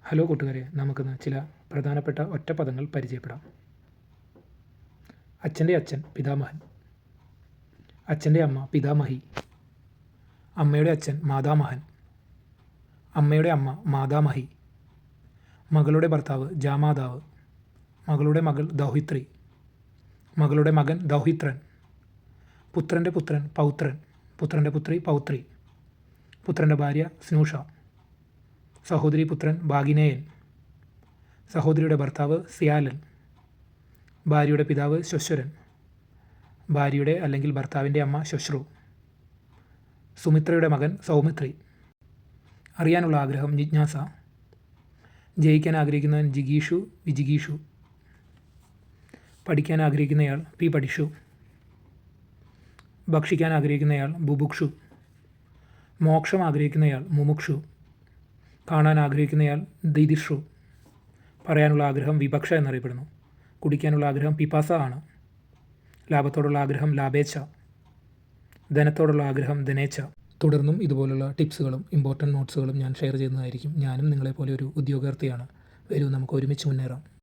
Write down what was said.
Hello കൂട്ടുകാരെ, നമുക്കിന്ന് ചില പ്രധാനപ്പെട്ട ഒറ്റപ്പദങ്ങൾ പരിചയപ്പെടാം. അച്ഛൻ്റെ അച്ഛൻ പിതാമഹൻ, അച്ഛൻ്റെ അമ്മ പിതാമഹി, അമ്മയുടെ അച്ഛൻ മാതാമഹൻ, അമ്മയുടെ അമ്മ മാതാമഹി, മകളുടെ ഭർത്താവ് ജാമാതാവ്, മകളുടെ മകൾ ദൗഹിത്രി, മകളുടെ മകൻ ദൗഹിത്രൻ, പുത്രൻ്റെ പുത്രൻ പൗത്രൻ, പുത്രൻ്റെ പുത്രി പൗത്രി, പുത്രൻ്റെ ഭാര്യ സ്നൂഷ, സഹോദരി പുത്രൻ ഭാഗിനേയൻ, സഹോദരിയുടെ ഭർത്താവ് സിയാലൻ, ഭാര്യയുടെ പിതാവ് ശ്വശ്വരൻ, ഭാര്യയുടെ അല്ലെങ്കിൽ ഭർത്താവിൻ്റെ അമ്മ ശ്വശ്രു, സുമിത്രയുടെ മകൻ സൗമിത്രി. അറിയാനുള്ള ആഗ്രഹം ജിജ്ഞാസ, ജയിക്കാൻ ആഗ്രഹിക്കുന്നവൻ ജിഗീഷു വിജിഗീഷു, പഠിക്കാൻ ആഗ്രഹിക്കുന്നയാൾ പി പഠിഷു, ഭക്ഷിക്കാൻ ആഗ്രഹിക്കുന്നയാൾ ബുഭുക്ഷു, മോക്ഷം ആഗ്രഹിക്കുന്നയാൾ മുമുക്ഷു, കാണാൻ ആഗ്രഹിക്കുന്നയാൾ ദിദിഷു, പറയാനുള്ള ആഗ്രഹം വിവക്ഷ എന്നറിയപ്പെടുന്നു, കുടിക്കാനുള്ള ആഗ്രഹം പിപാസ ആണ്, ലാഭത്തോടുള്ള ആഗ്രഹം ലാഭേച്ഛ, ധനത്തോടുള്ള ആഗ്രഹം ധനേച്ഛ. തുടർന്നും ഇതുപോലുള്ള ടിപ്സുകളും ഇമ്പോർട്ടൻറ്റ് നോട്ട്സുകളും ഞാൻ ഷെയർ ചെയ്യുന്നതായിരിക്കും. ഞാനും നിങ്ങളെപ്പോലെ ഒരു ഉദ്യോഗാർത്ഥിയാണ്. വരൂ, നമുക്ക് ഒരുമിച്ച് മുന്നേറാം.